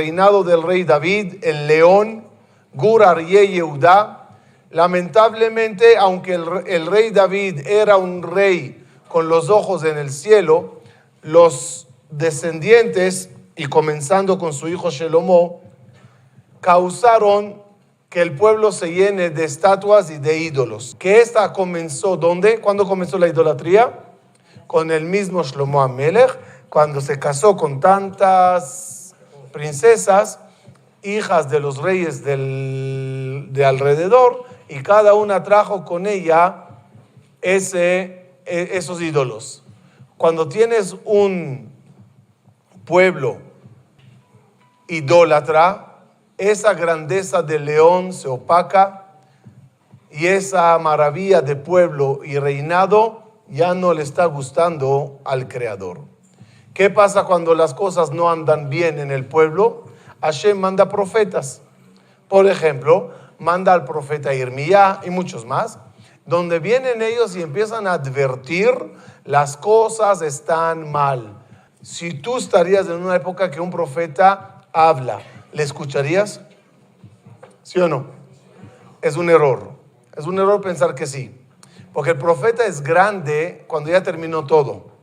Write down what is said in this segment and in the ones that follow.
reinado del rey David, el león, Gur Aryeh Yehudá. Lamentablemente, aunque el rey David era un rey con los ojos en el cielo, los descendientes, y comenzando con su hijo Shelomo, causaron que el pueblo se llene de estatuas y de ídolos. Que esta comenzó, ¿dónde? ¿Cuándo comenzó la idolatría? Con el mismo Shlomo HaMelech, cuando se casó con tantas princesas, hijas de los reyes de alrededor, y cada una trajo con ella esos ídolos. Cuando tienes un pueblo idólatra, esa grandeza del león se opaca y esa maravilla de pueblo y reinado ya no le está gustando al Creador. ¿Qué pasa cuando las cosas no andan bien en el pueblo? Hashem manda profetas. Por ejemplo, manda al profeta Irmiyá y muchos más, donde vienen ellos y empiezan a advertir: las cosas están mal. Si tú estarías en una época que un profeta habla, ¿le escucharías? ¿Sí o no? Es un error. Es un error pensar que sí. Porque el profeta es grande cuando ya terminó todo.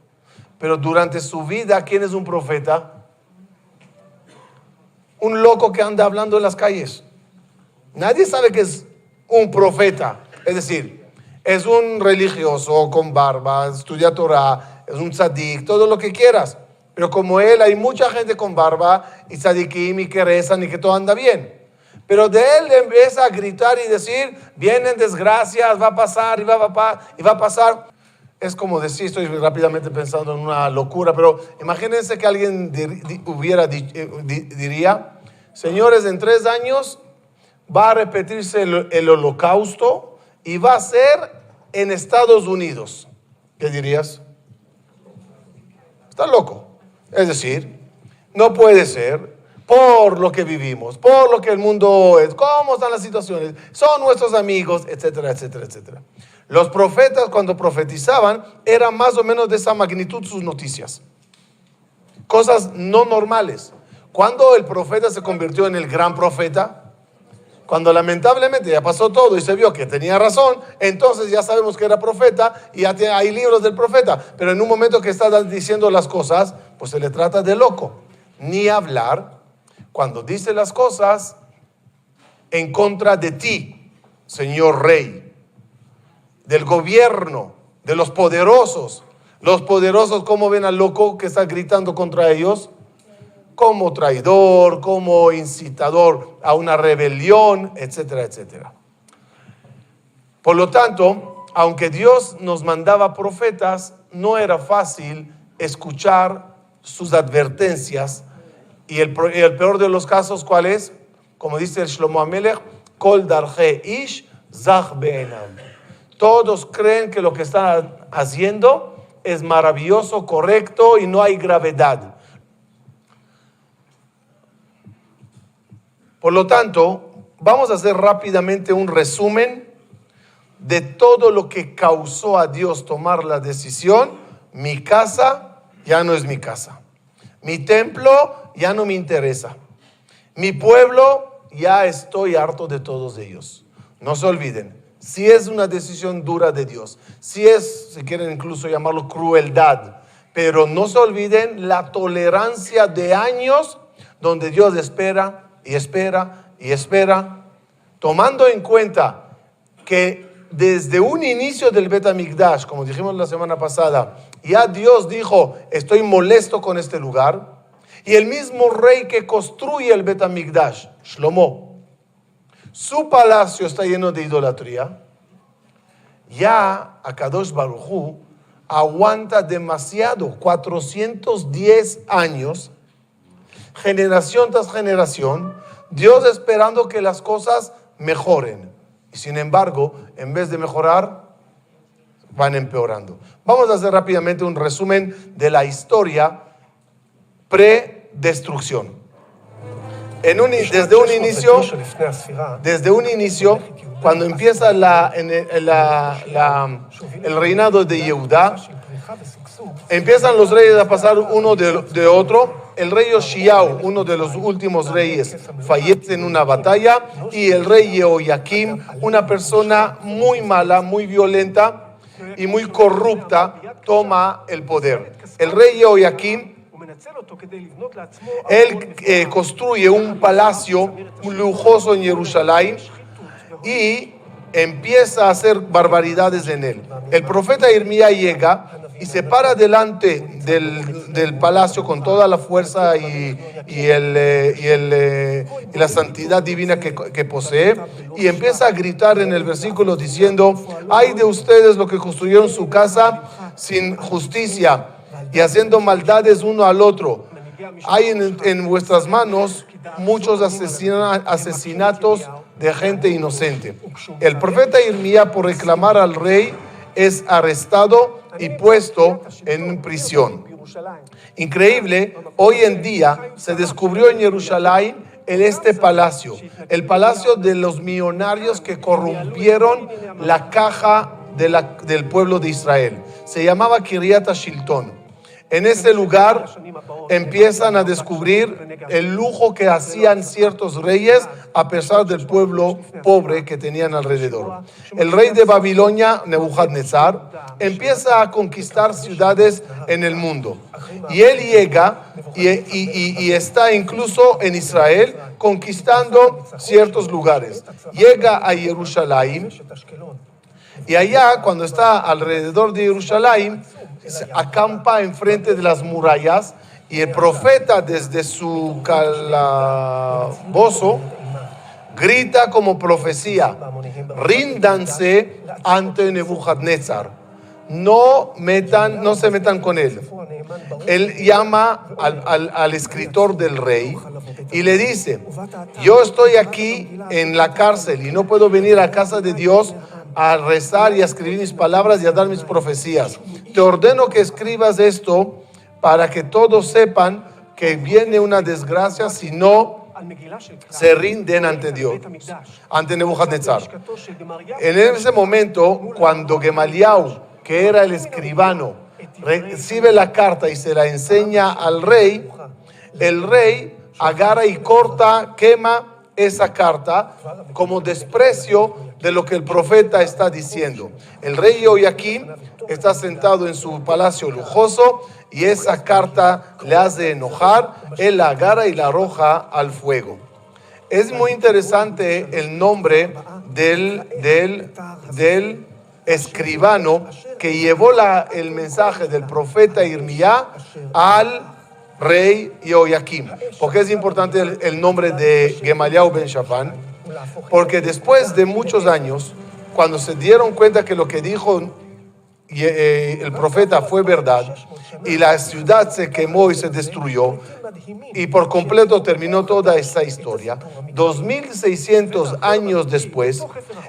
Pero durante su vida, ¿quién es un profeta? Un loco que anda hablando en las calles. Nadie sabe que es un profeta. Es decir, es un religioso con barba, estudia Torah, es un tzadik, todo lo que quieras. Pero como él, hay mucha gente con barba y tzadikim y que rezan y que todo anda bien. Pero de él empieza a gritar y decir: vienen desgracias, va a pasar y va a pasar. Es como decir, estoy rápidamente pensando en una locura, pero imagínense que alguien diría: señores, en 3 años va a repetirse el holocausto y va a ser en Estados Unidos. ¿Qué dirías? Está loco. Es decir, no puede ser, por lo que vivimos, por lo que el mundo es, cómo están las situaciones, son nuestros amigos, etcétera, etcétera, etcétera. Los profetas, cuando profetizaban, eran más o menos de esa magnitud sus noticias. Cosas no normales. Cuando el profeta se convirtió en el gran profeta, cuando lamentablemente ya pasó todo y se vio que tenía razón, entonces ya sabemos que era profeta y ya hay libros del profeta. Pero en un momento que está diciendo las cosas, pues se le trata de loco. Ni hablar cuando dice las cosas en contra de ti, señor rey, del gobierno, de los poderosos. Los poderosos, ¿cómo ven al loco que está gritando contra ellos? Como traidor, como incitador a una rebelión, etcétera, etcétera. Por lo tanto, aunque Dios nos mandaba profetas, no era fácil escuchar sus advertencias. Y el peor de los casos, ¿cuál es? Como dice el Shlomo HaMelech: Kol darche ish zach be'enav. Todos creen que lo que están haciendo es maravilloso, correcto y no hay gravedad. Por lo tanto, vamos a hacer rápidamente un resumen de todo lo que causó a Dios tomar la decisión: mi casa ya no es mi casa, mi templo ya no me interesa, mi pueblo ya estoy harto de todos ellos. No se olviden, si es una decisión dura de Dios, si es, si quieren incluso llamarlo crueldad, pero no se olviden la tolerancia de años donde Dios espera y espera y espera, tomando en cuenta que desde un inicio del Bet HaMikdash, como dijimos la semana pasada, ya Dios dijo: estoy molesto con este lugar. Y el mismo rey que construye el Bet HaMikdash, Shlomo, su palacio está lleno de idolatría. Ya Akadosh Baruj Hu aguanta demasiado, 410 años, generación tras generación, Dios esperando que las cosas mejoren. Y sin embargo, en vez de mejorar, van empeorando. Vamos a hacer rápidamente un resumen de la historia pre-destrucción. Desde un inicio, cuando empieza el reinado de Yehudá, Empiezan los reyes a pasar uno de otro. El rey Yoshiao, uno de los últimos reyes, fallece en una batalla. Y el rey Jehoiakim, una persona muy mala, muy violenta y muy corrupta, toma el poder. El rey Jehoiakim, él construye un palacio lujoso en Jerusalén y empieza a hacer barbaridades en él. El profeta Jeremías llega y se para delante del palacio con toda la fuerza y la santidad divina que posee, y empieza a gritar en el versículo diciendo: ay de ustedes los que construyeron su casa sin justicia y haciendo maldades uno al otro. Hay en vuestras manos muchos asesinatos de gente inocente. El profeta Jeremías, por reclamar al rey, es arrestado y puesto en prisión. Increíble, hoy en día se descubrió en Jerusalén este palacio, el palacio de los millonarios que corrompieron la caja del pueblo de Israel. Se llamaba Kiryat Shilton. En ese lugar empiezan a descubrir el lujo que hacían ciertos reyes a pesar del pueblo pobre que tenían alrededor. El rey de Babilonia, Nebuchadnezzar, empieza a conquistar ciudades en el mundo. Y él llega y está incluso en Israel conquistando ciertos lugares. Llega a Jerusalén y allá, cuando está alrededor de Jerusalén, acampa enfrente de las murallas, y el profeta desde su calabozo grita como profecía: ríndanse ante Nebuchadnezzar, no se metan con él. Él llama al escritor del rey y le dice: yo estoy aquí en la cárcel y no puedo venir a casa de Dios a rezar y a escribir mis palabras y a dar mis profecías. Te ordeno que escribas esto para que todos sepan que viene una desgracia si no se rinden ante Dios, ante Nebuchadnezzar. En ese momento, cuando Gemaliao, que era el escribano, recibe la carta y se la enseña al rey, el rey agarra y corta, quema esa carta como desprecio de lo que el profeta está diciendo. El rey Jehoiakim está sentado en su palacio lujoso y esa carta le hace enojar. Él la agarra y la arroja al fuego. Es muy interesante el nombre del escribano que llevó el mensaje del profeta Jeremías al rey Jehoiakim. ¿Por qué es importante el nombre de Gemaliao ben Shaphan? Porque después de muchos años, cuando se dieron cuenta que lo que dijo el profeta fue verdad, y la ciudad se quemó y se destruyó, y por completo terminó toda esta historia, 2600 años después,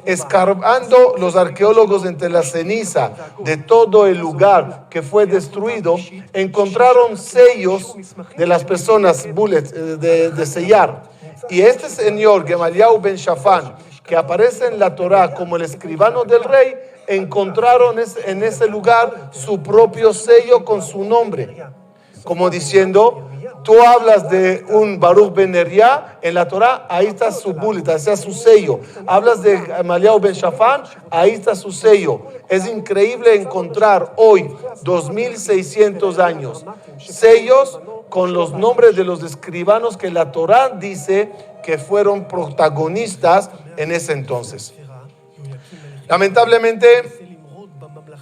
escarbando los arqueólogos entre la ceniza de todo el lugar que fue destruido, encontraron sellos de las personas, bullets, de sellar. Y este señor, Gemaliao ben Shaphan, que aparece en la Torá como el escribano del rey, encontraron en ese lugar su propio sello con su nombre, como diciendo: tú hablas de un Baruch ben Neria en la Torá, ahí está su bullet, ahí está su sello. Hablas de Gemaliao ben Shaphan, ahí está su sello. Es increíble encontrar hoy, 2600 años, sellos con los nombres de los escribanos que la Torá dice que fueron protagonistas en ese entonces. Lamentablemente,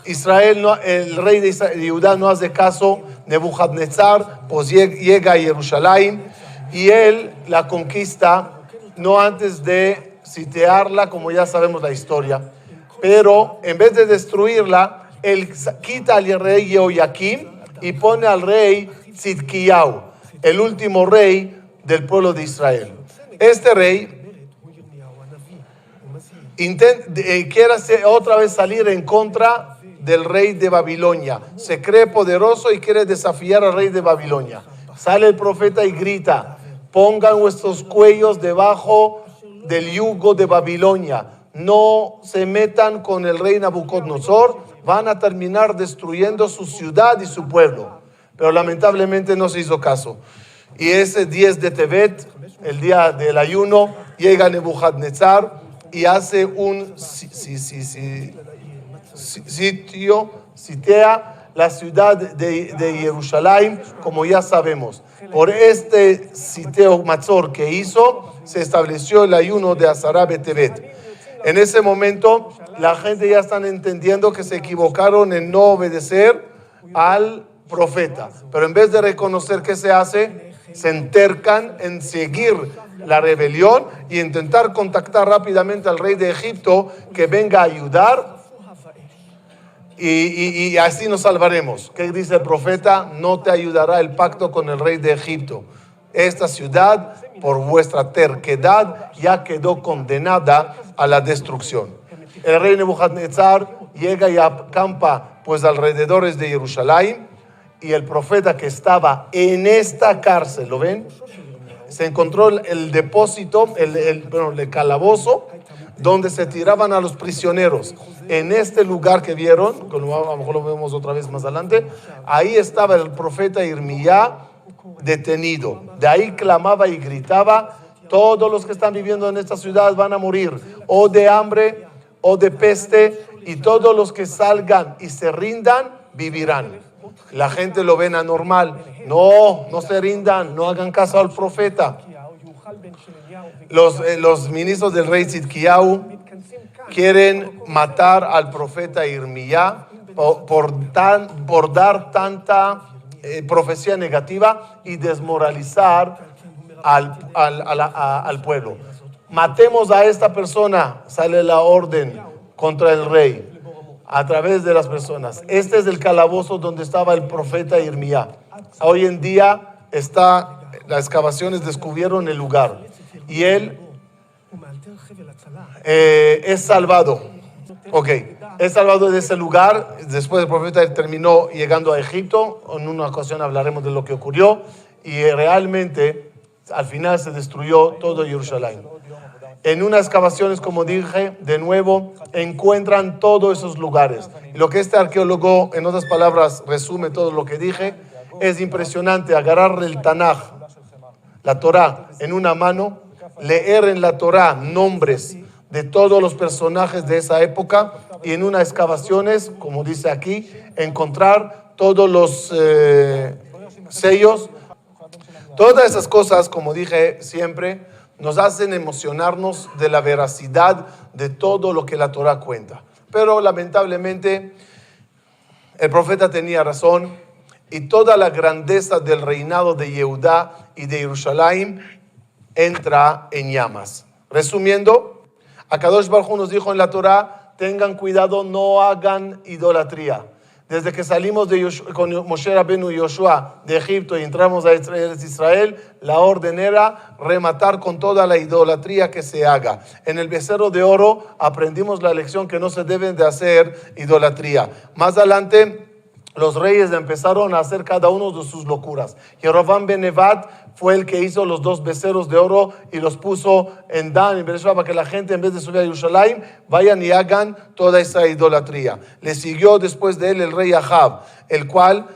el rey de Judá no hace caso. Nebuchadnezzar pues llega a Jerusalén y él la conquista, no antes de sitiarla, como ya sabemos la historia, pero en vez de destruirla, él quita al rey Jehoiakim y pone al rey Tzidkiyahu, el último rey del pueblo de Israel. Este rey quiere otra vez salir en contra del rey de Babilonia. Se cree poderoso y quiere desafiar al rey de Babilonia. Sale el profeta y grita: pongan vuestros cuellos debajo del yugo de Babilonia. no se metan con el rey Nabucodonosor, van a terminar destruyendo su ciudad y su pueblo. Pero lamentablemente no se hizo caso. Y ese 10 de Tevet, el día del ayuno, llega Nebuchadnezzar y hace un sitio, sitea la ciudad de Jerusalén, como ya sabemos. Por este sitio Matzor que hizo, se estableció el ayuno de Asara Betevet. En ese momento, la gente ya están entendiendo que se equivocaron en no obedecer al profeta. Pero en vez de reconocer qué se hace, se entercan en seguir la rebelión y intentar contactar rápidamente al rey de Egipto que venga a ayudar y así nos salvaremos. ¿Qué dice el profeta? No te ayudará el pacto con el rey de Egipto. Esta ciudad, por vuestra terquedad, ya quedó condenada a la destrucción. El rey Nebuchadnezzar llega y acampa pues alrededores de Jerusalén, y el profeta que estaba en esta cárcel, ¿lo ven? Se encontró el depósito, el calabozo, donde se tiraban a los prisioneros. En este lugar que vieron, a lo mejor lo vemos otra vez más adelante, ahí estaba el profeta Irmiyá detenido. De ahí clamaba y gritaba: todos los que están viviendo en esta ciudad van a morir, o de hambre, o de peste, y todos los que salgan y se rindan, vivirán. La gente lo ven anormal. No se rindan, no hagan caso al profeta. Los ministros del rey Tzidkiyahu quieren matar al profeta Irmiyá por dar tanta profecía negativa y desmoralizar al pueblo. Matemos a esta persona, sale la orden contra el rey a través de las personas. Este es el calabozo donde estaba el profeta Irmiyá. Hoy en día las excavaciones descubrieron el lugar y él es salvado. Es salvado de ese lugar. Después el profeta terminó llegando a Egipto. En una ocasión hablaremos de lo que ocurrió, y realmente al final se destruyó todo Jerusalén. En unas excavaciones, como dije, de nuevo encuentran todos esos lugares. Y lo que este arqueólogo, en otras palabras, resume todo lo que dije, es impresionante. Agarrar el Tanaj, la Torá, en una mano, leer en la Torá nombres de todos los personajes de esa época, y en unas excavaciones, como dice aquí, encontrar todos los sellos. Todas esas cosas, como dije siempre, nos hacen emocionarnos de la veracidad de todo lo que la Torá cuenta. Pero lamentablemente el profeta tenía razón, y toda la grandeza del reinado de Yehudá y de Jerusalén entra en llamas. Resumiendo, Akadosh Baruj Hu nos dijo en la Torá: tengan cuidado, no hagan idolatría. Desde que salimos con Moshe Rabenu y Yoshua de Egipto y entramos a Israel, la orden era rematar con toda la idolatría que se haga. En el becerro de oro aprendimos la lección que no se deben de hacer idolatría. Más adelante, los reyes empezaron a hacer cada uno de sus locuras. Jeroboam ben Nevat fue el que hizo los 2 becerros de oro y los puso en Dan y Beersheba para que la gente, en vez de subir a Jerusalén, vayan y hagan toda esa idolatría. Le siguió después de él el rey Ahab, el cual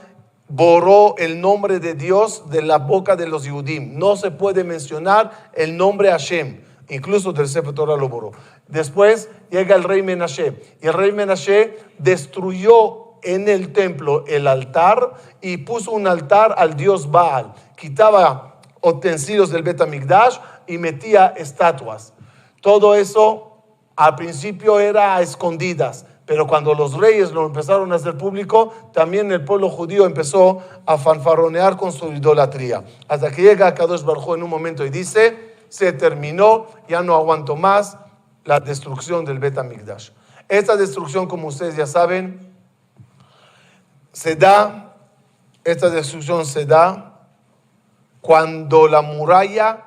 borró el nombre de Dios de la boca de los Yehudim. No se puede mencionar el nombre Hashem, incluso del Sefer Torah lo borró. Después llega el rey Menashe, y el rey Menashe destruyó en el templo el altar y puso un altar al dios Baal. Quitaba utensilios del Bet HaMikdash y metía estatuas. Todo eso al principio era a escondidas, pero cuando los reyes lo empezaron a hacer público, también el pueblo judío empezó a fanfarronear con su idolatría. Hasta que llega Kadosh Baruj Hu en un momento y dice: se terminó, ya no aguanto más la destrucción del Bet HaMikdash. Esta destrucción, como ustedes ya saben, esta destrucción se da cuando la muralla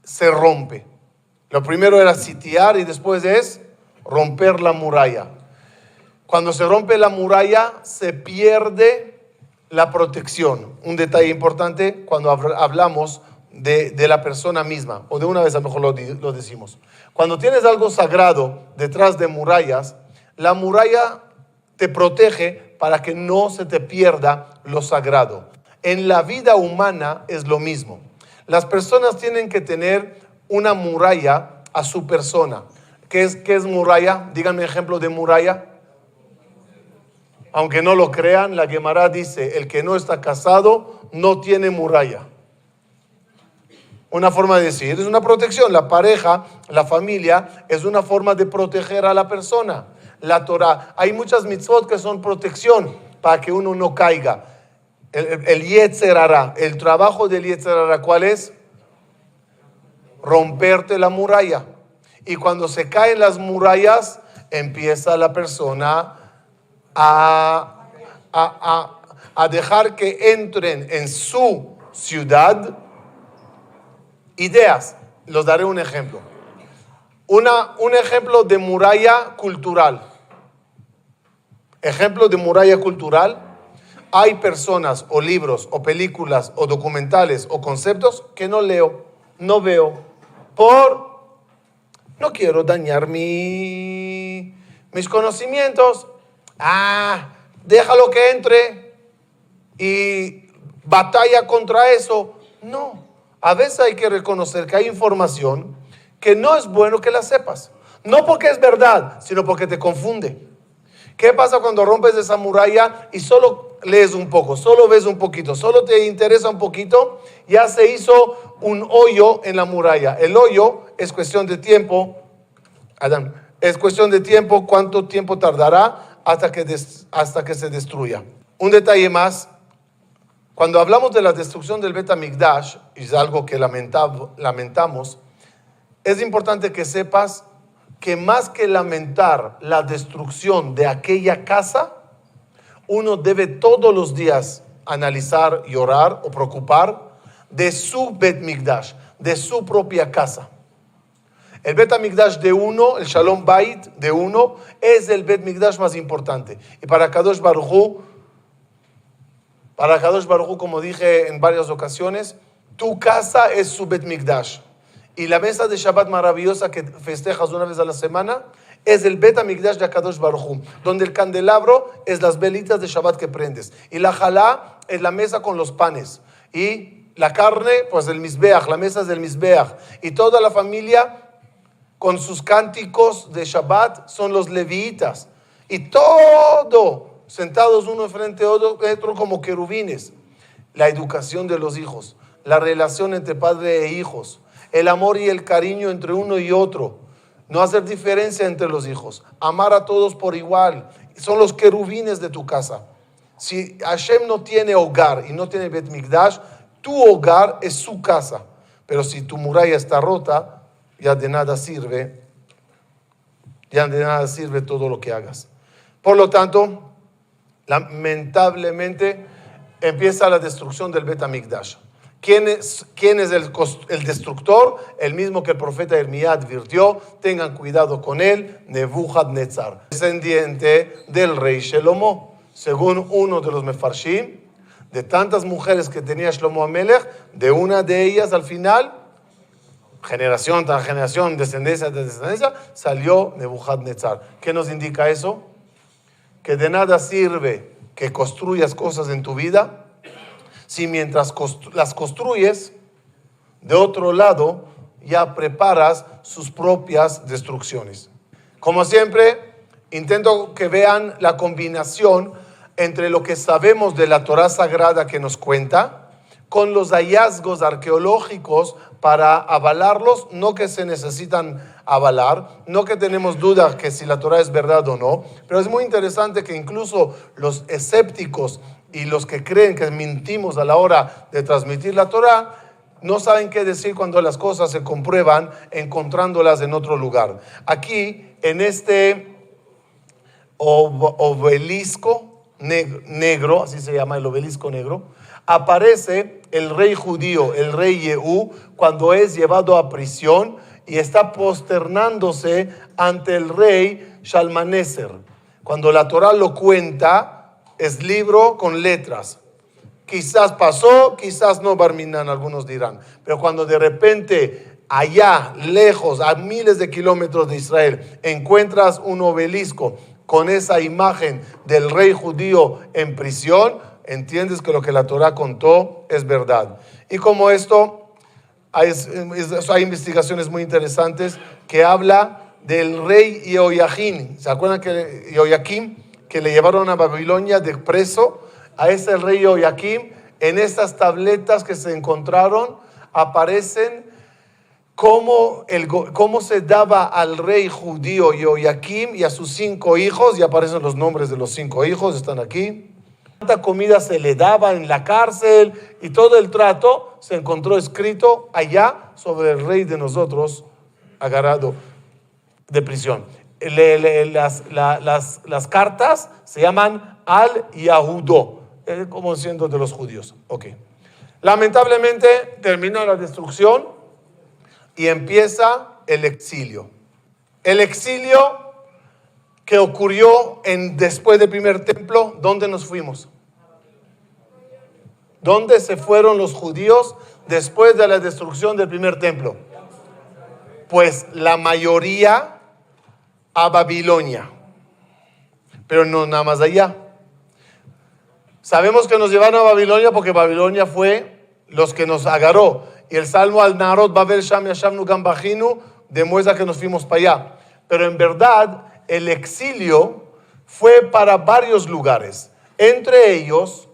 se rompe. Lo primero era sitiar y después es romper la muralla. Cuando se rompe la muralla, se pierde la protección. Un detalle importante cuando hablamos de la persona misma, o de una vez a lo mejor lo decimos. Cuando tienes algo sagrado detrás de murallas, la muralla te protege para que no se te pierda lo sagrado. En la vida humana es lo mismo. Las personas tienen que tener una muralla a su persona. ¿Qué es muralla? Díganme ejemplo de muralla. Aunque no lo crean, la Gemara dice, el que no está casado no tiene muralla. Una forma de decir, es una protección. La pareja, la familia, es una forma de proteger a la persona. La Torah, hay muchas mitzvot que son protección para que uno no caiga. El Yetzer Hara, el trabajo del Yetzer Hara, ¿cuál es? Romperte la muralla. Y cuando se caen las murallas, empieza la persona a dejar que entren en su ciudad ideas. Les daré un ejemplo. Un ejemplo de muralla cultural. Ejemplo de muralla cultural. Hay personas o libros o películas o documentales o conceptos que no leo, no veo, no quiero dañar mis conocimientos. Déjalo que entre y batalla contra eso. No, a veces hay que reconocer que hay información que no es bueno que la sepas. No porque es verdad, sino porque te confunde. ¿Qué pasa cuando rompes esa muralla y solo lees un poco, solo ves un poquito, solo te interesa un poquito? Ya se hizo un hoyo en la muralla. El hoyo es cuestión de tiempo. Adán, es cuestión de tiempo. ¿Cuánto tiempo tardará hasta que se destruya? Un detalle más. Cuando hablamos de la destrucción del Bet HaMikdash, y es algo que lamentamos, es importante que sepas que más que lamentar la destrucción de aquella casa, uno debe todos los días analizar y orar o preocupar de su Bet Mikdash, de su propia casa. El Bet HaMikdash de uno, el Shalom Bait de uno, es el Bet Mikdash más importante. Y para Kadosh Baruj Hu, como dije en varias ocasiones, tu casa es su Bet Mikdash. Y la mesa de Shabbat maravillosa que festejas una vez a la semana es el Bet HaMikdash de Kadosh Baruj Hu, donde el candelabro es las velitas de Shabbat que prendes. Y la jalá es la mesa con los panes. Y la carne, pues el Mizbeach, la mesa es del Mizbeach. Y toda la familia con sus cánticos de Shabbat son los levitas. Y todo sentados uno frente a otro como querubines. La educación de los hijos, la relación entre padre e hijos, el amor y el cariño entre uno y otro, no hacer diferencia entre los hijos, amar a todos por igual. Son los querubines de tu casa. Si Hashem no tiene hogar y no tiene Bet Mikdash, tu hogar es su casa. Pero si tu muralla está rota, ya de nada sirve todo lo que hagas. Por lo tanto, lamentablemente empieza la destrucción del Bet HaMikdash. ¿Quién es el destructor? El mismo que el profeta Jeremías advirtió: tengan cuidado con él, Nebuchadnezzar, descendiente del rey Shlomo. Según uno de los mefarshim, de tantas mujeres que tenía Shlomo Amelech, de una de ellas al final, generación tras generación, descendencia tras descendencia, salió Nebuchadnezzar. ¿Qué nos indica eso? Que de nada sirve que construyas cosas en tu vida si mientras las construyes, de otro lado, ya preparas sus propias destrucciones. Como siempre, intento que vean la combinación entre lo que sabemos de la Torah Sagrada que nos cuenta, con los hallazgos arqueológicos para avalarlos, no que se necesitan avalar, no que tenemos dudas que si la Torah es verdad o no, pero es muy interesante que incluso los escépticos y los que creen que mentimos a la hora de transmitir la Torah, no saben qué decir cuando las cosas se comprueban encontrándolas en otro lugar. Aquí, en este obelisco negro, así se llama el obelisco negro, aparece el rey judío, el rey Yehú, cuando es llevado a prisión y está posternándose ante el rey Shalmaneser. Cuando la Torah lo cuenta, es libro con letras. Quizás pasó, quizás no, Barminan, algunos dirán. Pero cuando de repente allá, lejos, a miles de kilómetros de Israel, encuentras un obelisco con esa imagen del rey judío en prisión, entiendes que lo que la Torah contó es verdad. Y como esto, hay investigaciones muy interesantes que habla del rey Jehoiakim. ¿Se acuerdan que Jehoiakim, que le llevaron a Babilonia de preso? A ese rey Jehoiakim, en estas tabletas que se encontraron, aparecen cómo se daba al rey judío Jehoiakim y a sus 5 hijos, y aparecen los nombres de los 5 hijos, están aquí. Cuánta comida se le daba en la cárcel, y todo el trato se encontró escrito allá sobre el rey de nosotros, agarrado de prisión. Las cartas se llaman Al-Yahudó, como siendo de los judíos. Okay. Lamentablemente termina la destrucción y empieza el exilio. El exilio que ocurrió después del primer templo. ¿Dónde nos fuimos? ¿Dónde se fueron los judíos después de la destrucción del primer templo? Pues la mayoría a Babilonia, pero no nada más allá. Sabemos que nos llevaron a Babilonia porque Babilonia fue los que nos agarró. Y el Salmo al Narot Babel Sham Yashavnu Gam Bachinu demuestra que nos fuimos para allá. Pero en verdad el exilio fue para varios lugares. Entre ellos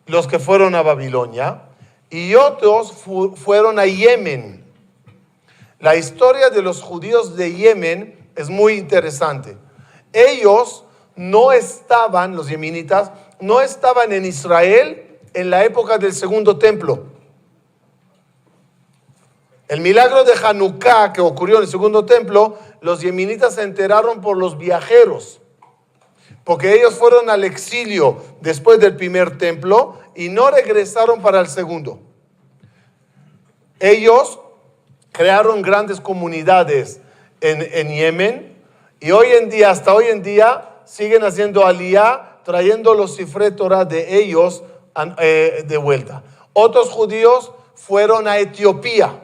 los que fueron a Babilonia y otros fueron a Yemen. La historia de los judíos de Yemen es muy interesante. Ellos no estaban, los yemenitas, no estaban en Israel en la época del segundo templo. El milagro de Hanukkah que ocurrió en el segundo templo, los yemenitas se enteraron por los viajeros, porque ellos fueron al exilio después del primer templo y no regresaron para el segundo. Ellos crearon grandes comunidades en Yemen y hasta hoy en día siguen haciendo aliyá, trayendo los Sifrei Torah de ellos de vuelta. Otros judíos fueron a Etiopía.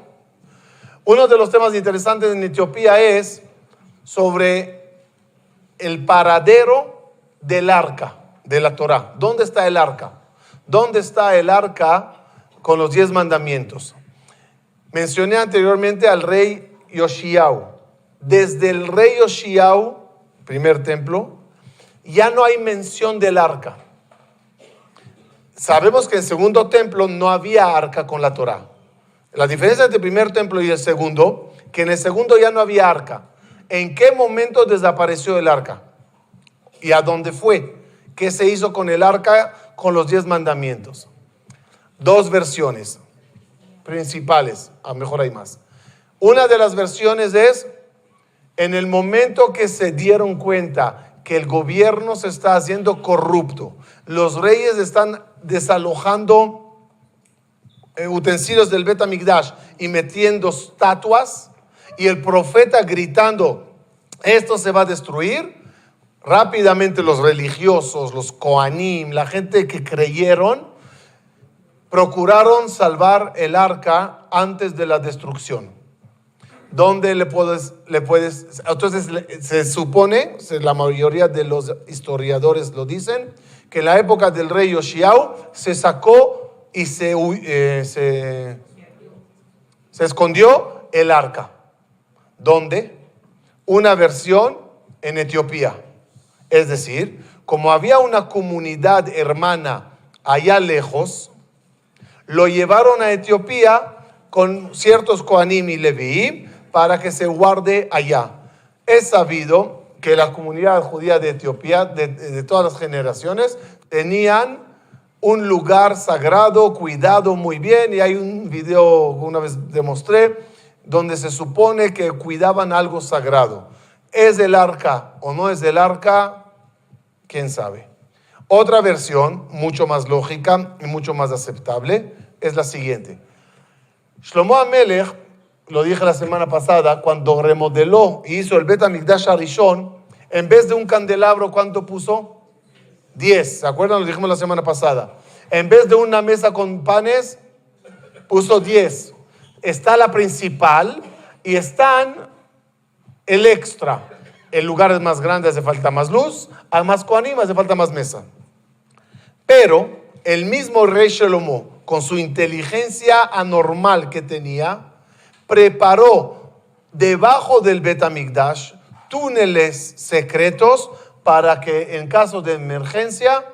Uno de los temas interesantes en Etiopía es sobre el paradero del arca de la Torah. ¿Dónde está el arca? ¿Dónde está el arca con los 10 mandamientos? Mencioné anteriormente al rey Yoshiau. Desde el rey Yoshiau, primer templo, ya no hay mención del arca. Sabemos que en el segundo templo no había arca con la Torah. La diferencia entre el primer templo y el segundo, que en el segundo ya no había arca. ¿En qué momento desapareció el arca? ¿Y a dónde fue? ¿Qué se hizo con el arca con los 10 mandamientos? 2 versiones principales, a lo mejor hay más. Una de las versiones es, en el momento que se dieron cuenta que el gobierno se está haciendo corrupto, los reyes están desalojando utensilios del Bet HaMikdash y metiendo estatuas, y el profeta gritando, esto se va a destruir, rápidamente los religiosos, los Kohanim, la gente que creyeron, procuraron salvar el arca antes de la destrucción. ¿Dónde le puedes? Entonces se supone, la mayoría de los historiadores lo dicen, que en la época del rey Yoshiau se sacó y se escondió el arca. ¿Dónde? Una versión en Etiopía. Es decir, como había una comunidad hermana allá lejos, lo llevaron a Etiopía con ciertos Kohanim y Leviim para que se guarde allá. Es sabido que la comunidad judía de Etiopía, de todas las generaciones, tenían un lugar sagrado, cuidado muy bien, y hay un video, una vez demostré, donde se supone que cuidaban algo sagrado. ¿Es el arca o no es el arca? ¿Quién sabe? Otra versión, mucho más lógica y mucho más aceptable, es la siguiente. Shlomo HaMelech, lo dije la semana pasada, cuando remodeló y hizo el Bet HaMikdash Harishon, en vez de un candelabro, ¿cuánto puso? 10. ¿Se acuerdan? Lo dijimos la semana pasada. En vez de una mesa con panes, puso 10. Está la principal y están el extra. El lugar es más grande, hace falta más luz. Además, Kohanim hace falta más mesa. Pero el mismo rey Shlomo, con su inteligencia anormal que tenía, preparó debajo del Bet HaMikdash túneles secretos para que en caso de emergencia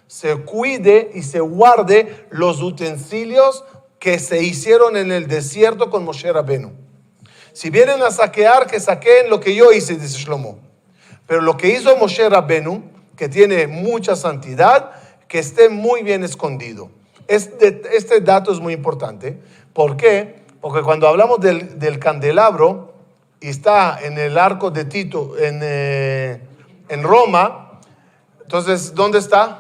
se cuide y se guarde los utensilios que se hicieron en el desierto con Moshe Rabenu. Si vienen a saquear, que saqueen lo que yo hice, dice Shlomo. Pero lo que hizo Moshe Rabenu, que tiene mucha santidad, que esté muy bien escondido. Este dato es muy importante. ¿Por qué? Porque cuando hablamos del candelabro, y está en el arco de Tito, en Roma, entonces, ¿dónde está?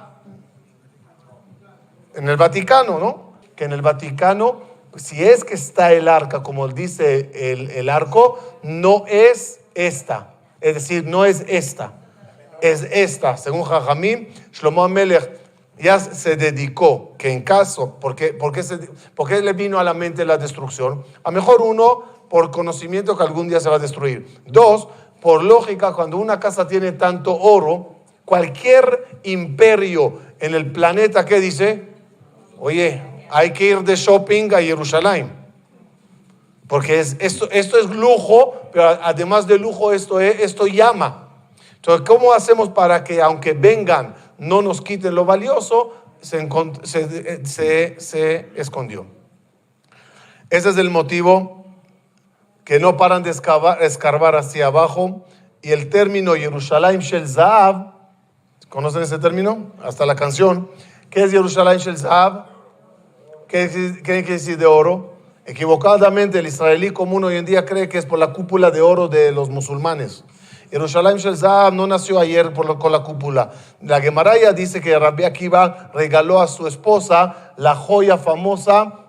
En el Vaticano, ¿no? Que en el Vaticano, si es que está el arca, como dice el arco, no es esta. Es decir, no es esta. Es esta. Según Jajamim, Shlomo HaMelech ya se dedicó, que en caso, ¿por qué le vino a la mente la destrucción? A lo mejor uno, por conocimiento que algún día se va a destruir. Dos, por lógica, cuando una casa tiene tanto oro, cualquier imperio en el planeta, ¿qué dice? Oye, hay que ir de shopping a Jerusalén. Porque esto es lujo, pero además de lujo esto llama. Entonces, ¿cómo hacemos para que aunque vengan, no nos quiten lo valioso? Se escondió. Ese es el motivo que no paran de escarbar hacia abajo. Y el término Yerushalayim Shel Zahav, ¿conocen ese término? Hasta la canción. ¿Qué es Yerushalayim Shel Zahav? ¿Qué quiere decir de oro? Equivocadamente el israelí común hoy en día cree que es por la cúpula de oro de los musulmanes. Yerushalayim Shel Zahav no nació ayer con la cúpula. La Gemara ya dice que Rabbi Akiva regaló a su esposa la joya famosa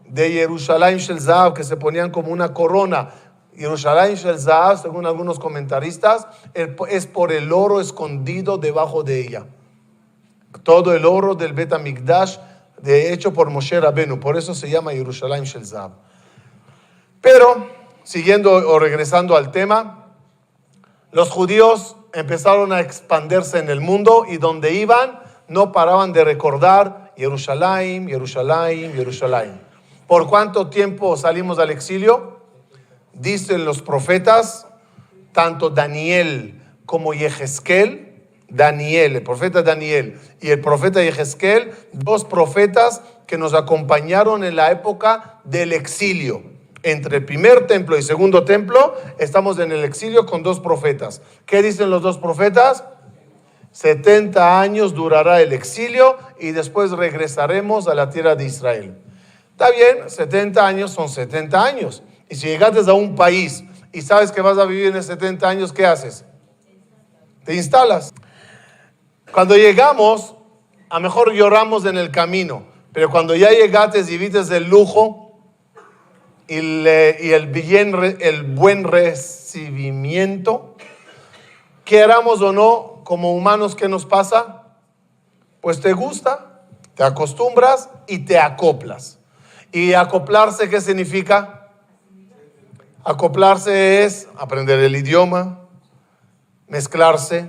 de Yerushalayim Shel Zahav, que se ponían como una corona. Yerushalayim Shel Zahav, según algunos comentaristas, es por el oro escondido debajo de ella. Todo el oro del Bet HaMikdash hecho por Moshe Rabenu, por eso se llama Yerushalayim Shel Zahav. Pero, siguiendo o regresando al tema, los judíos empezaron a expandirse en el mundo y donde iban no paraban de recordar Jerusalén, Jerusalén, Jerusalén. ¿Por cuánto tiempo salimos al exilio? Dicen los profetas, tanto Daniel como Yehezkel, el profeta Daniel y el profeta Yehezkel, dos profetas que nos acompañaron en la época del exilio. Entre el primer templo y segundo templo, estamos en el exilio con dos profetas. ¿Qué dicen los dos profetas? 70 años durará el exilio y después regresaremos a la tierra de Israel. Está bien, 70 años son 70 años. Y si llegaste a un país y sabes que vas a vivir en 70 años, ¿qué haces? Te instalas. Cuando llegamos, a lo mejor lloramos en el camino, pero cuando ya llegaste y viste el lujo y el buen recibimiento, queramos o no, como humanos, ¿qué nos pasa? Pues te gusta, te acostumbras y te acoplas. ¿Y acoplarse qué significa? Acoplarse es aprender el idioma, mezclarse,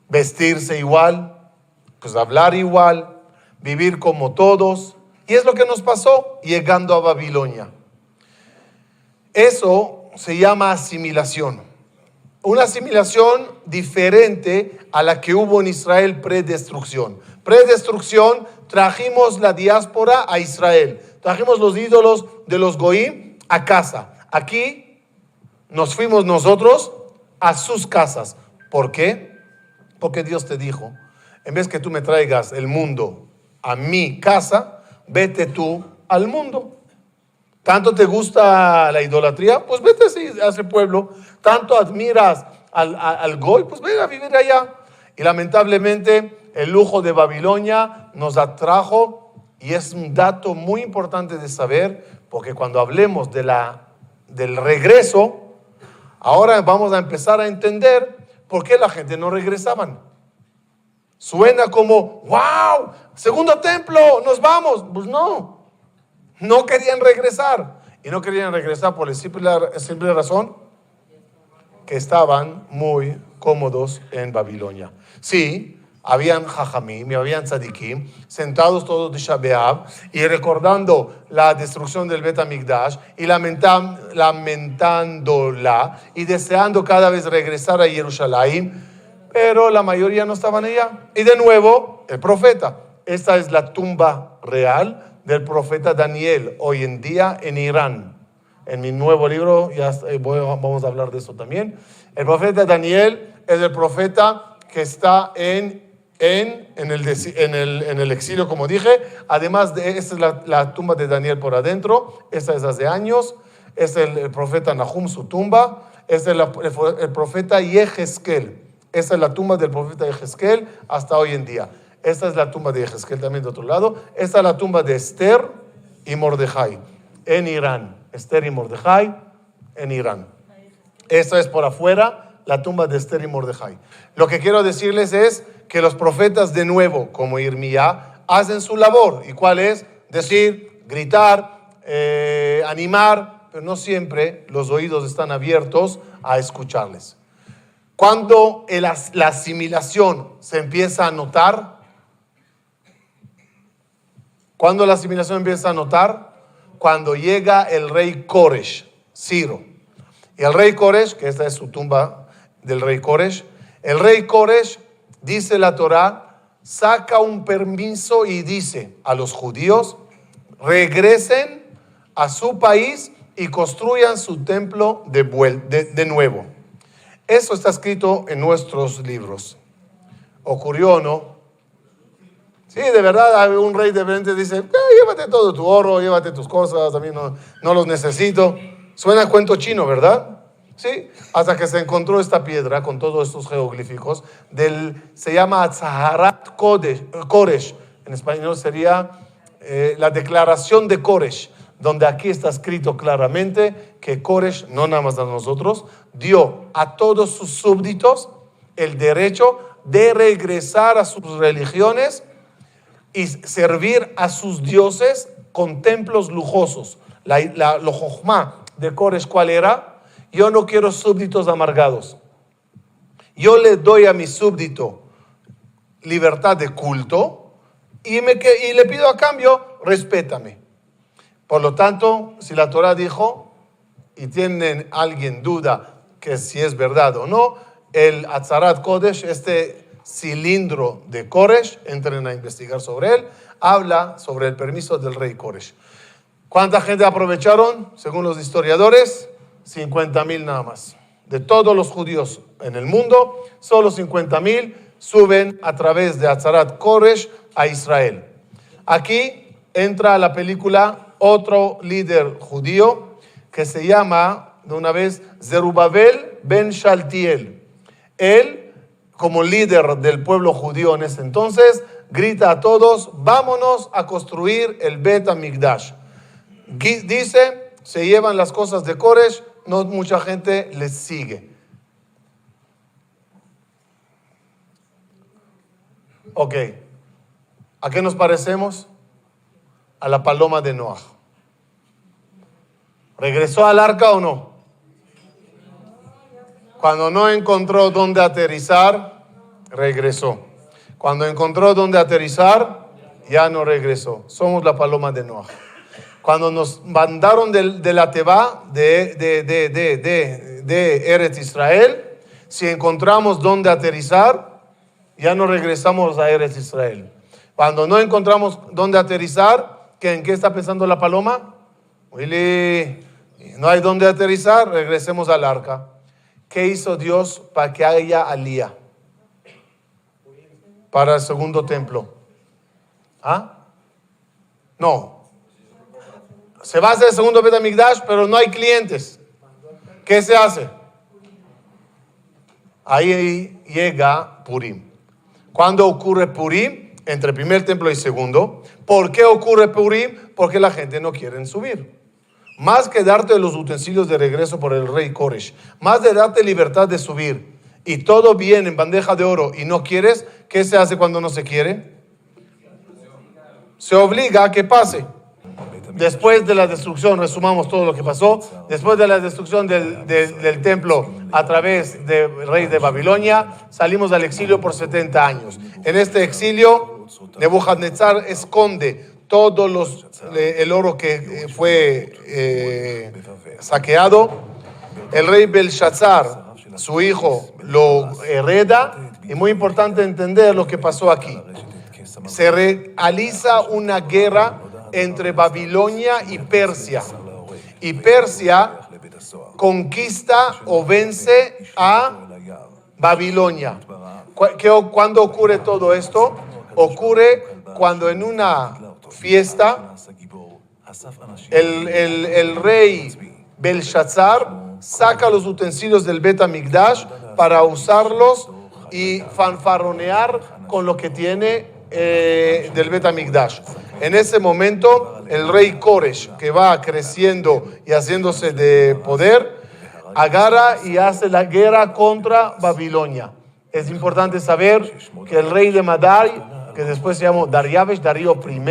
vestirse igual, pues hablar igual, vivir como todos. Y es lo que nos pasó llegando a Babilonia. Eso se llama asimilación. Una asimilación diferente a la que hubo en Israel predestrucción. Predestrucción, trajimos la diáspora a Israel. Trajimos los ídolos de los goyim a casa. Aquí nos fuimos nosotros a sus casas. ¿Por qué? Porque Dios te dijo, en vez que tú me traigas el mundo a mi casa, vete tú al mundo. ¿Tanto te gusta la idolatría? Pues vete a ese pueblo. ¿Tanto admiras al goy? Pues ven a vivir allá. Y lamentablemente el lujo de Babilonia nos atrajo y es un dato muy importante de saber, porque cuando hablemos del regreso, ahora vamos a empezar a entender por qué la gente no regresaban. Suena como, wow, segundo templo, nos vamos. Pues no querían regresar. Y no querían regresar por la simple razón que estaban muy cómodos en Babilonia. Sí, habían jajamim y habían tzadikim sentados todos de Tisha B'Av y recordando la destrucción del Bet HaMikdash y lamentándola y deseando cada vez regresar a Jerusalén, pero la mayoría no estaban allá. Y de nuevo, el profeta. Esta es la tumba real del profeta Daniel, hoy en día en Irán. En mi nuevo libro, vamos a hablar de eso también. El profeta Daniel es el profeta que está en el exilio, como dije. Además de, esta es la tumba de Daniel por adentro. Esta es hace años. Este es el profeta Nahum, su tumba. Este es el profeta Yehezkel. Esta es la tumba del profeta Yehezkel hasta hoy en día. Esta es la tumba de Yehezkel también de otro lado. Esta es la tumba de Esther y Mordejai en Irán. Esther y Mordejai en Irán. Esta es por afuera la tumba de Esther y Mordejai. Lo que quiero decirles es que los profetas de nuevo, como Irmía, hacen su labor. ¿Y cuál es? Decir, gritar, animar, pero no siempre los oídos están abiertos a escucharles. Cuando la asimilación se empieza a notar, cuando llega el rey Koresh, Ciro. Y el rey Koresh, que esta es su tumba del rey Koresh, el rey Koresh, dice la Torá, saca un permiso y dice a los judíos, regresen a su país y construyan su templo de nuevo. Eso está escrito en nuestros libros. ¿Ocurrió o no? Sí, de verdad, un rey de repente dice, llévate todo tu oro, llévate tus cosas, a mí no los necesito. Suena a cuento chino, ¿verdad? Sí, hasta que se encontró esta piedra con todos estos jeroglíficos, se llama Atzaharat Koresh, en español sería la declaración de Koresh, donde aquí está escrito claramente que Koresh, no nada más a nosotros, dio a todos sus súbditos el derecho de regresar a sus religiones y servir a sus dioses con templos lujosos. Lo jochma de Koresh, ¿cuál era? Yo no quiero súbditos amargados. Yo le doy a mi súbdito libertad de culto y le pido a cambio, respétame. Por lo tanto, si la Torah dijo, y tienen alguien duda que si es verdad o no, el Atzarat Kodesh, este cilindro de Koresh, entren a investigar sobre él, habla sobre el permiso del rey Koresh. ¿Cuánta gente aprovecharon? Según los historiadores, 50,000 nada más. De todos los judíos en el mundo, solo 50,000 suben a través de Atzarat Koresh a Israel. Aquí entra a la película otro líder judío que se llama, de una vez, Zerubabel ben Shaltiel. Él, como líder del pueblo judío en ese entonces, grita a todos, vámonos a construir el Bet HaMikdash. Dice, se llevan las cosas de Koresh, no mucha gente les sigue. Ok, ¿a qué nos parecemos? A la paloma de Noah. ¿Regresó al arca o no? Cuando no encontró dónde aterrizar, regresó. Cuando encontró dónde aterrizar, ya no regresó. Somos la paloma de Noah. Cuando nos mandaron de la Teba, de Eretz Israel, si encontramos dónde aterrizar, ya no regresamos a Eretz Israel. Cuando no encontramos dónde aterrizar, ¿en qué está pensando la paloma? Willy, no hay dónde aterrizar, regresemos al arca. ¿Qué hizo Dios para que haya alía? Para el segundo templo. ¿Ah? No. Se va a hacer el segundo Bet HaMikdash, pero no hay clientes. ¿Qué se hace? Ahí llega Purim. ¿Cuándo ocurre Purim? Entre el primer templo y segundo. ¿Por qué ocurre Purim? Porque la gente no quiere subir. Más que darte los utensilios de regreso por el rey Koresh, más de darte libertad de subir y todo viene en bandeja de oro y no quieres, ¿qué se hace cuando no se quiere? Se obliga a que pase. Después de la destrucción, resumamos todo lo que pasó, después de la destrucción del templo a través del rey de Babilonia, salimos al exilio por 70 años. En este exilio, Nebuchadnezzar esconde todo el oro que fue saqueado. El rey Belshazzar, su hijo, lo hereda, y muy importante entender lo que pasó aquí. Se realiza una guerra entre Babilonia y Persia. Y Persia conquista o vence a Babilonia. ¿Cuándo ocurre todo esto? Ocurre cuando en una fiesta el rey Belshazzar saca los utensilios del Bet HaMikdash para usarlos y fanfarronear con lo que tiene del Bet HaMikdash. En ese momento, el rey Koresh, que va creciendo y haciéndose de poder, agarra y hace la guerra contra Babilonia. Es importante saber que el rey de Madai, que después se llamó Dariavesh, Darío I,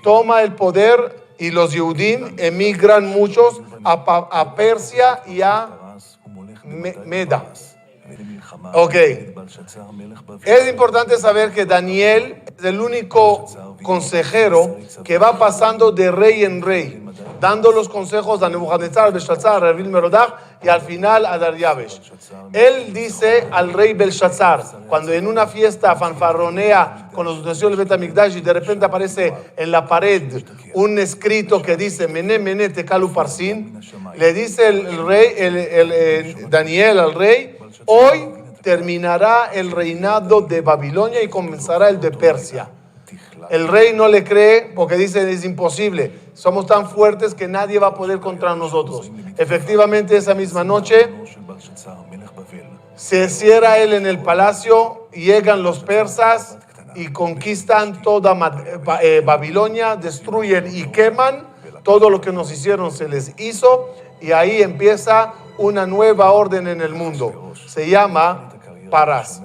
toma el poder y los Yehudim emigran muchos a Persia y a Meda. Ok. Es importante saber que Daniel es el único consejero que va pasando de rey en rey, dando los consejos a Nebuchadnezzar, Belshazzar, a Reviel Merodach y al final a Dariavesh. Él dice al rey Belshazzar, cuando en una fiesta fanfarronea con los utensilios del Bet HaMikdash y de repente aparece en la pared un escrito que dice Mené, Mené, Tekel Uparsin, le dice el rey, Daniel al rey, hoy terminará el reinado de Babilonia y comenzará el de Persia. El rey no le cree porque dice es imposible, somos tan fuertes que nadie va a poder contra nosotros. Efectivamente, esa misma noche se encierra él en el palacio, llegan los persas y conquistan toda Babilonia, destruyen y queman todo lo que nos hicieron, se les hizo, y ahí empieza una nueva orden en el mundo. Se llama Parás.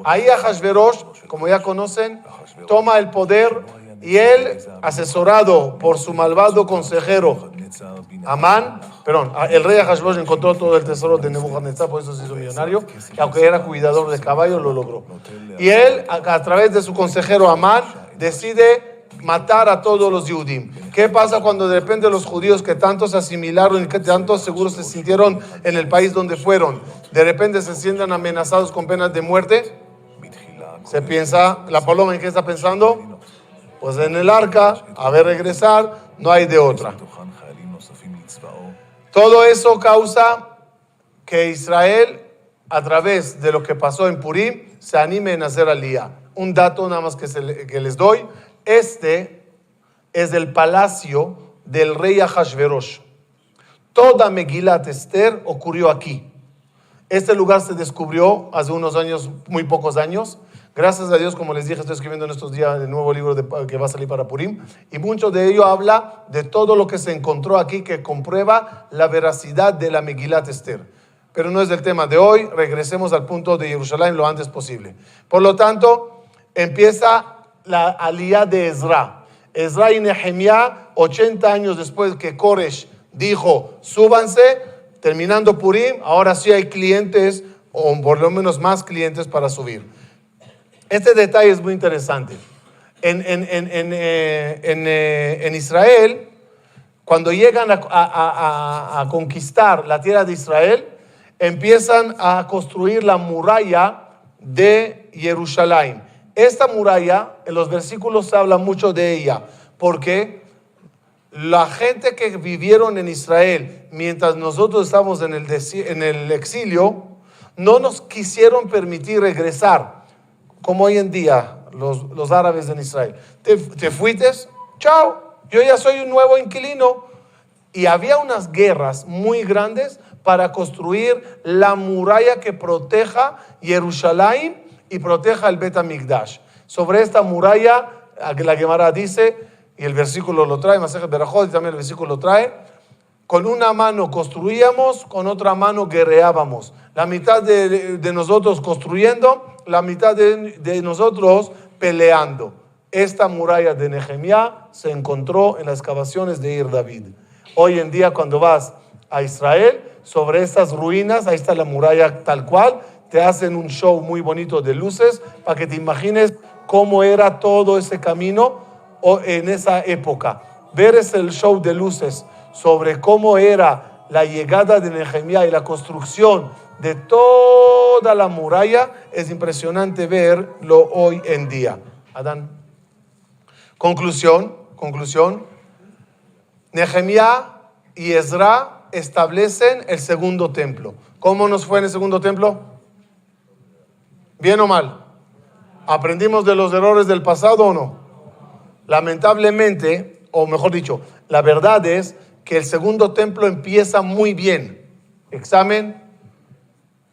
Ahí Ahasverosh, como ya conocen, toma el poder y él, asesorado por su malvado consejero Amán, el rey Ahasverosh encontró todo el tesoro de Nebuchadnezzar, por eso se hizo millonario, y aunque era cuidador de caballos, lo logró. Y él, a través de su consejero Amán, decide matar a todos los Yehudim. ¿Qué pasa cuando de repente los judíos que tanto se asimilaron y que tanto seguros se sintieron en el país donde fueron, de repente se sienten amenazados con penas de muerte? Se piensa, la paloma, ¿en qué está pensando? Pues en el arca, a ver regresar, no hay de otra. Todo eso causa que Israel, a través de lo que pasó en Purim, se anime en hacer aliyá. Un dato nada más que les doy. Este es el palacio del rey Ahasverosh. Toda Megilat Esther ocurrió aquí. Este lugar se descubrió hace unos años, muy pocos años. Gracias a Dios, como les dije, estoy escribiendo en estos días el nuevo libro que va a salir para Purim. Y mucho de ello habla de todo lo que se encontró aquí que comprueba la veracidad de la Megilat Esther. Pero no es el tema de hoy. Regresemos al punto de Jerusalén lo antes posible. Por lo tanto, empieza la aliyá de Ezra. Ezra y Nehemías, 80 años después que Koresh dijo, súbanse, terminando Purim, ahora sí hay clientes, o por lo menos más clientes para subir. Este detalle es muy interesante. En Israel, cuando llegan a conquistar la tierra de Israel, empiezan a construir la muralla de Jerusalén. Esta muralla, en los versículos se habla mucho de ella, porque la gente que vivieron en Israel, mientras nosotros estábamos en el exilio, no nos quisieron permitir regresar, como hoy en día los árabes en Israel. ¿Te fuiste? Chao, yo ya soy un nuevo inquilino. Y había unas guerras muy grandes para construir la muralla que proteja Jerusalén y proteja el Bet HaMikdash. Sobre esta muralla, la Gemara dice, y el versículo lo trae, Masejet Berajot, y también el versículo lo trae, con una mano construíamos, con otra mano guerreábamos. La mitad de nosotros construyendo, la mitad de nosotros peleando. Esta muralla de Nehemías se encontró en las excavaciones de Ir David. Hoy en día cuando vas a Israel, sobre estas ruinas, ahí está la muralla tal cual, te hacen un show muy bonito de luces para que te imagines cómo era todo ese camino en esa época. Ver el show de luces sobre cómo era la llegada de Nehemías y la construcción de toda la muralla, es impresionante verlo hoy en día. Adán. Conclusión. Nehemías y Ezra establecen el segundo templo. ¿Cómo nos fue en el segundo templo? ¿Bien o mal? ¿Aprendimos de los errores del pasado o no? Lamentablemente, o mejor dicho, la verdad es que el segundo templo empieza muy bien. Examen.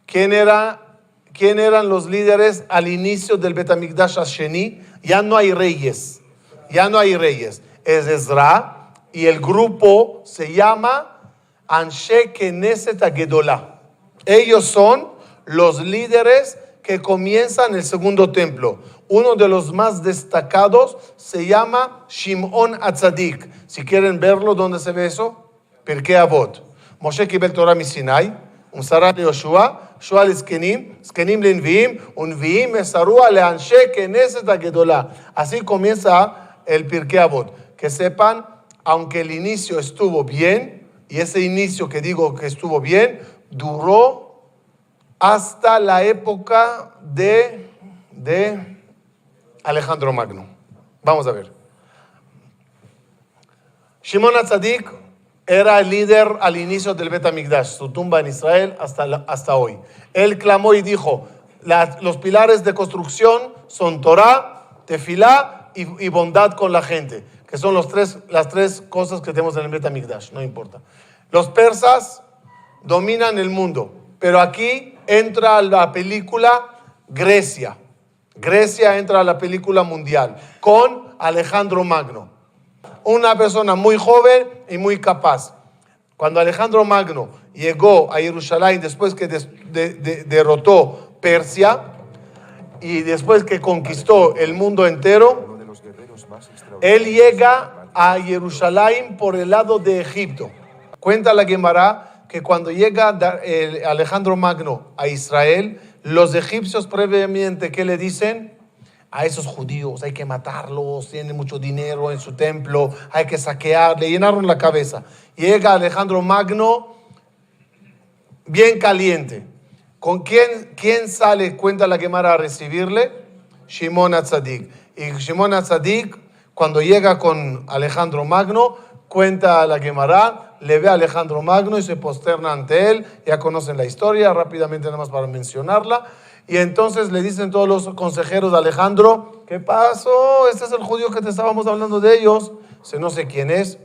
¿Quién eran los líderes al inicio del Bet HaMikdash Hasheni? Ya no hay reyes. Es Ezra y el grupo se llama Anshe Knesset HaGedolah. Ellos son los líderes que comienzan el segundo templo. Uno de los más destacados se llama Shimon HaTzadik. Si quieren verlo, ¿dónde se ve eso? Pirkei Avot. Moshe קיבל תורה מסיני, ומסרה ליהושע, יהושע לזקנים, זקנים לנביאים, ונביאים מסרוה לאנשי כנסת הגדולה. Así comienza el Pirkei Avot. Que sepan, aunque el inicio estuvo bien, y ese inicio que digo que estuvo bien, duró hasta la época de Alejandro Magno. Vamos a ver. Shimon HaTzadik era el líder al inicio del Bet HaMikdash, su tumba en Israel hasta hoy. Él clamó y dijo, los pilares de construcción son Torah, Tefilá y bondad con la gente, que son las tres cosas que tenemos en el Bet HaMikdash, no importa. Los persas dominan el mundo, pero aquí entra la película Grecia. Grecia entra a la película mundial con Alejandro Magno. Una persona muy joven y muy capaz. Cuando Alejandro Magno llegó a Jerusalén después que derrotó Persia y después que conquistó el mundo entero, él llega a Jerusalén por el lado de Egipto. Cuenta la Gemara que cuando llega Alejandro Magno a Israel, los egipcios previamente, ¿qué le dicen? A esos judíos hay que matarlos, tienen mucho dinero en su templo, hay que saquear, le llenaron la cabeza. Llega Alejandro Magno bien caliente. ¿Con quién sale, cuenta la Gemara, a recibirle? Shimon HaTzadik. Y Shimon HaTzadik, cuando llega con Alejandro Magno, cuenta la Gemara, le ve a Alejandro Magno y se posterna ante él. Ya conocen la historia, rápidamente nada más para mencionarla. Y entonces le dicen todos los consejeros de Alejandro, ¿qué pasó? Este es el judío que te estábamos hablando de ellos. No sé quién es,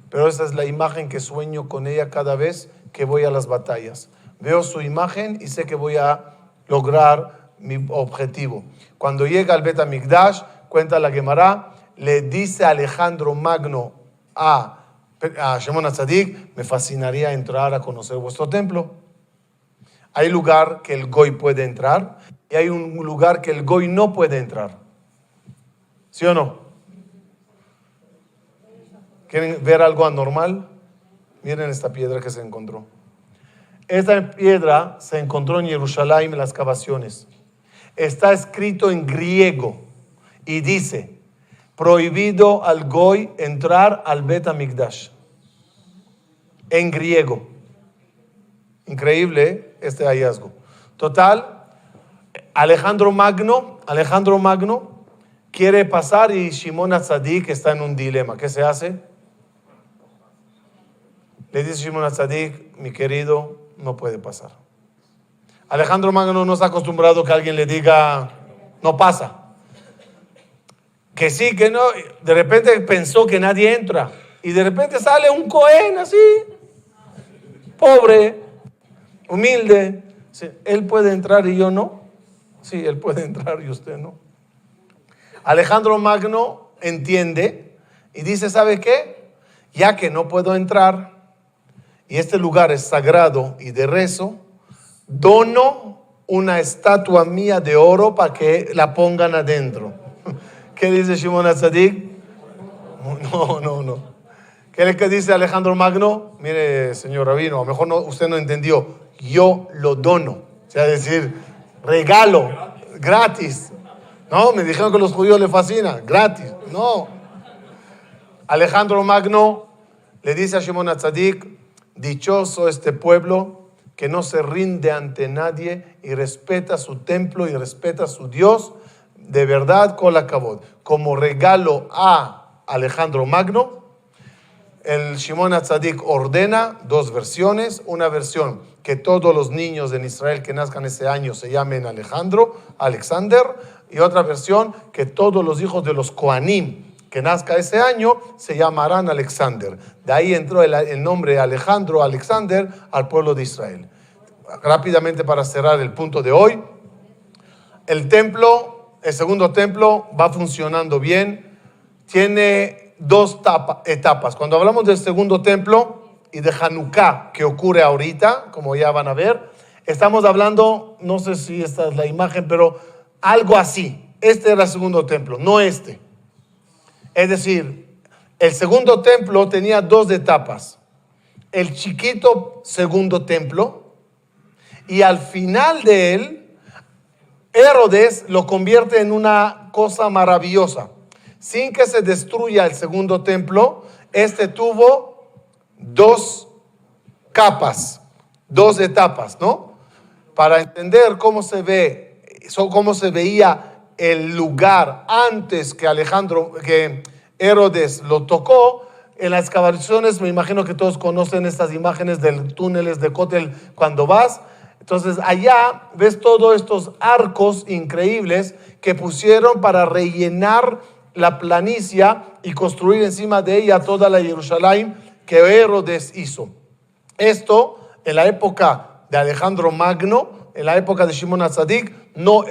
pero esa es la imagen que sueño con ella cada vez que voy a las batallas. Veo su imagen y sé que voy a lograr mi objetivo. Cuando llega al Bet HaMikdash, cuenta la Gemara, le dice Alejandro Magno a Shimon HaTzadik, me fascinaría entrar a conocer vuestro templo. Hay lugar que el Goy puede entrar y hay un lugar que el Goy no puede entrar. ¿Sí o no? ¿Quieren ver algo anormal? Miren esta piedra que se encontró. Esta piedra se encontró en Jerusalén en las excavaciones. Está escrito en griego y dice, prohibido al Goy entrar al Bet HaMikdash. En griego. Increíble este hallazgo. Total, Alejandro Magno quiere pasar y Shimon HaTzadik está en un dilema. ¿Qué se hace? Le dice Shimon HaTzadik, mi querido, no puede pasar. Alejandro Magno no está acostumbrado que alguien le diga, no pasa. Que sí, que no. De repente pensó que nadie entra. Y de repente sale un Cohen así, pobre, humilde. Sí, él puede entrar y yo no. Sí, él puede entrar y usted no. Alejandro Magno entiende y dice, ¿sabe qué? Ya que no puedo entrar y este lugar es sagrado y de rezo, dono una estatua mía de oro para que la pongan adentro. ¿Qué dice Shimon HaTzadik? No. ¿Qué es lo que dice Alejandro Magno? Mire, señor rabino, a lo mejor usted no entendió. Yo lo dono. O sea, decir, regalo, gratis. No, me dijeron que a los judíos les fascina, gratis. No. Alejandro Magno le dice a Shimon HaTzadik, dichoso este pueblo que no se rinde ante nadie y respeta su templo y respeta a su Dios, de verdad, kol hakavod. Como regalo a Alejandro Magno, el Shimon HaTzadik ordena 2 versiones, una versión que todos los niños en Israel que nazcan ese año se llamen Alexander, y otra versión que todos los hijos de los Kohanim que nazca ese año se llamarán Alexander. De ahí entró el nombre Alexander al pueblo de Israel. Rápidamente para cerrar el punto de hoy, el segundo templo va funcionando bien, tiene 2 etapas. Cuando hablamos del segundo templo y de Hanukkah que ocurre ahorita, como ya van a ver, estamos hablando, no sé si esta es la imagen, pero algo así. Este era el segundo templo, no este. Es decir, el segundo templo tenía 2 etapas. El chiquito segundo templo, y al final de él, Herodes lo convierte en una cosa maravillosa. Sin que se destruya el segundo templo, este tuvo 2 capas, 2 etapas, ¿no? Para entender cómo se veía el lugar antes que Herodes lo tocó. En las excavaciones, me imagino que todos conocen estas imágenes del túneles de Kotel cuando vas. Entonces allá ves todos estos arcos increíbles que pusieron para rellenar la planicie y construir encima de ella toda la Jerusalén que Herodes hizo. Esto en la época de Alejandro Magno, en la época de Shimon HaTzadik, no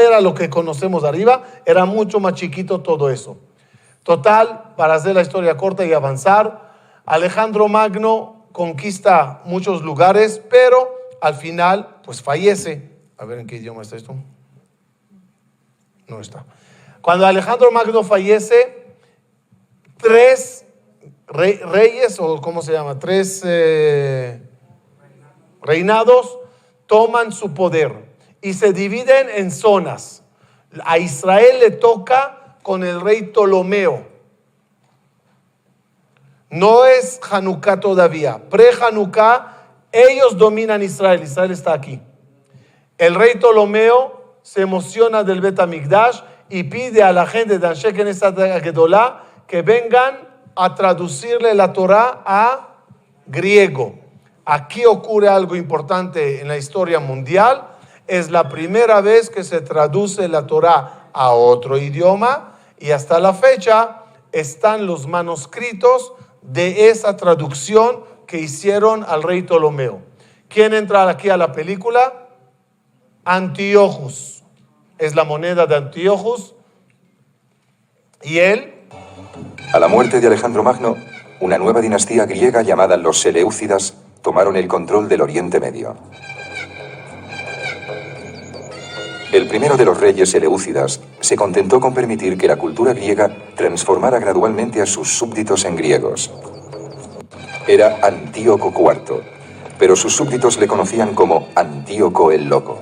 era lo que conocemos arriba, era mucho más chiquito todo eso. Total, para hacer la historia corta y avanzar, Alejandro Magno conquista muchos lugares, pero al final, pues fallece. A ver, ¿en qué idioma está esto? No está. Cuando Alejandro Magno fallece, 3 reyes, o ¿cómo se llama? 3 reinados toman su poder y se dividen en zonas. A Israel le toca con el rey Ptolomeo. No es Hanukkah todavía. Pre-Hanukkah, ellos dominan Israel. Israel está aquí. El rey Ptolomeo se emociona del Bet HaMikdash y pide a la gente de Anshe Knesset Gedolá que vengan a traducirle la Torah a griego. Aquí ocurre algo importante en la historia mundial. Es la primera vez que se traduce la Torah a otro idioma y hasta la fecha están los manuscritos de esa traducción que hicieron al rey Ptolomeo. ¿Quién entra aquí a la película? Antíochus. Es la moneda de Antíochus. Y él, a la muerte de Alejandro Magno, una nueva dinastía griega llamada los Seleucidas tomaron el control del Oriente Medio. El primero de los reyes seleucidas se contentó con permitir que la cultura griega transformara gradualmente a sus súbditos en griegos. Era Antíoco IV, pero sus súbditos le conocían como Antíoco el Loco.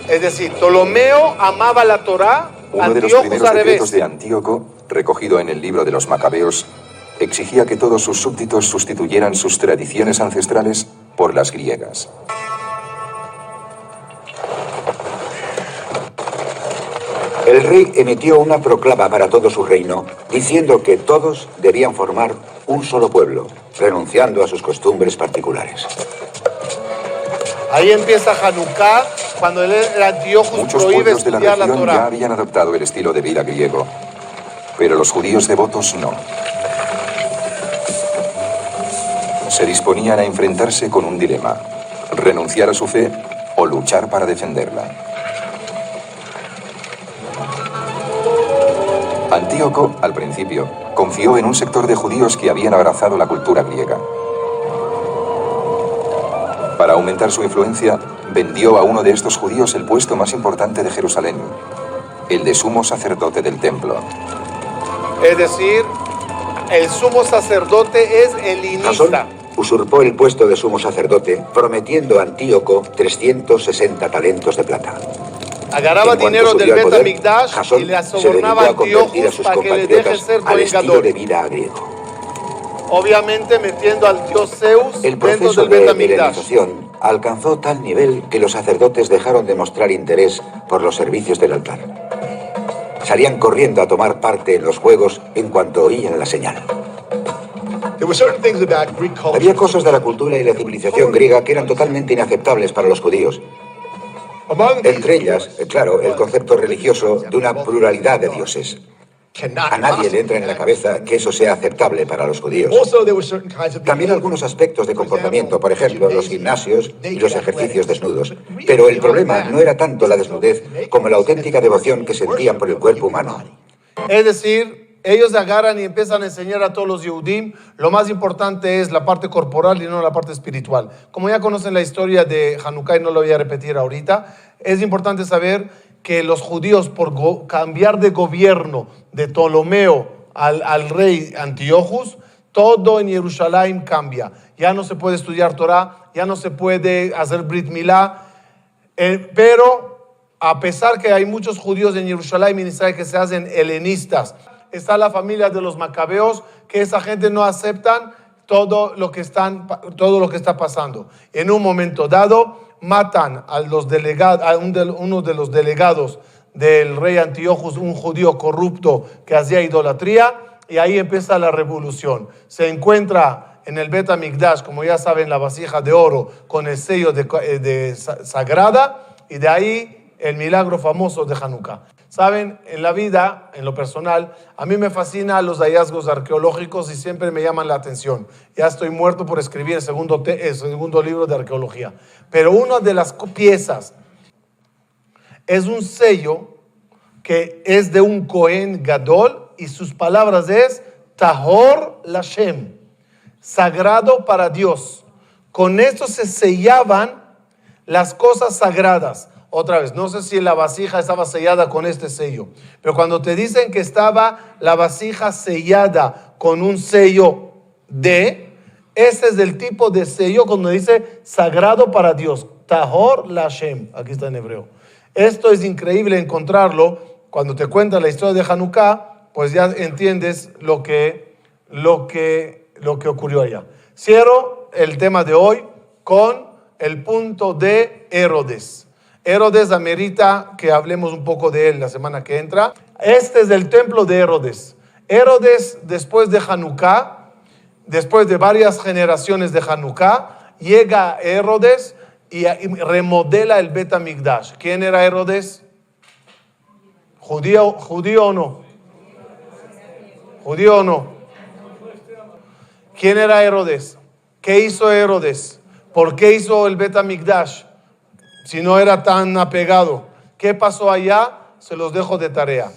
Es decir, Ptolomeo amaba la Torá. Uno de los primeros decretos de Antíoco, recogido en el libro de los Macabeos, exigía que todos sus súbditos sustituyeran sus tradiciones ancestrales por las griegas. El rey emitió una proclama para todo su reino, diciendo que todos debían formar un solo pueblo, renunciando a sus costumbres particulares. Ahí empieza Hanukkah, cuando el Antíochus prohíbe estudiar la Torá. Ya habían adoptado el estilo de vida griego, pero los judíos devotos no. Se disponían a enfrentarse con un dilema: renunciar a su fe o luchar para defenderla. Antíoco, al principio, confió en un sector de judíos que habían abrazado la cultura griega. Para aumentar su influencia, vendió a uno de estos judíos el puesto más importante de Jerusalén, el de sumo sacerdote del templo. Es decir, el sumo sacerdote es el Jasón inista. usurpó el puesto de sumo sacerdote, prometiendo a Antíoco 360 talentos de plata. Agarraba En cuanto dinero del subió al poder, Betamigdash Jasón y le se sobornaba a dedicó a convertir a Antíoco sus para que le deje compatriotas ser al Cohen estilo Gadol. de vida griego. Obviamente metiendo al dios Zeus El dentro proceso del de Betamigdash. helenización alcanzó tal nivel que los sacerdotes dejaron de mostrar interés por los servicios del altar. Salían corriendo a tomar parte en los juegos en cuanto oían la señal. Había cosas de la cultura y la civilización griega que eran totalmente inaceptables para los judíos. Entre ellas, claro, el concepto religioso de una pluralidad de dioses. A nadie le entra en la cabeza que eso sea aceptable para los judíos. También algunos aspectos de comportamiento, por ejemplo, los gimnasios y los ejercicios desnudos. Pero el problema no era tanto la desnudez como la auténtica devoción que sentían por el cuerpo humano. Es decir, ellos agarran y empiezan a enseñar a todos los Yehudim. Lo más importante es la parte corporal y no la parte espiritual. Como ya conocen la historia de Hanukkah y no lo voy a repetir ahorita, es importante saber que los judíos, por cambiar de gobierno de Ptolomeo al rey Antíochus, todo en Jerusalén cambia. Ya no se puede estudiar Torah, ya no se puede hacer Brit Milá, pero a pesar que hay muchos judíos en Jerusalén y en Israel que se hacen helenistas, está la familia de los macabeos, que esa gente no aceptan todo lo que está pasando. En un momento dado, matan a uno de los delegados del rey Antíochus, un judío corrupto que hacía idolatría, y ahí empieza la revolución. Se encuentra en el Betamigdash, como ya saben, la vasija de oro con el sello de sagrada, y de ahí el milagro famoso de Hanukkah. Saben, en la vida, en lo personal, a mí me fascinan los hallazgos arqueológicos y siempre me llaman la atención. Ya estoy muerto por escribir el segundo libro de arqueología. Pero una de las piezas es un sello que es de un Cohen Gadol y sus palabras es Tahor Lashem, sagrado para Dios. Con esto se sellaban las cosas sagradas. Otra vez, no sé si la vasija estaba sellada con este sello, pero cuando te dicen que estaba la vasija sellada con un sello ese es el tipo de sello cuando dice sagrado para Dios, Tahor Lashem, aquí está en hebreo. Esto es increíble encontrarlo. Cuando te cuentan la historia de Hanukkah, pues ya entiendes lo que ocurrió allá. Cierro el tema de hoy con el punto de Herodes. Herodes amerita que hablemos un poco de él la semana que entra. Este es el templo de Herodes. Herodes, después de Hanukkah, después de varias generaciones de Hanukkah, llega Herodes y remodela el Betamigdash. ¿Quién era Herodes? ¿Judío o no? ¿Judío o no? ¿Quién era Herodes? ¿Qué hizo Herodes? ¿Por qué hizo el Betamigdash si no era tan apegado? ¿Qué pasó allá? Se los dejo de tarea.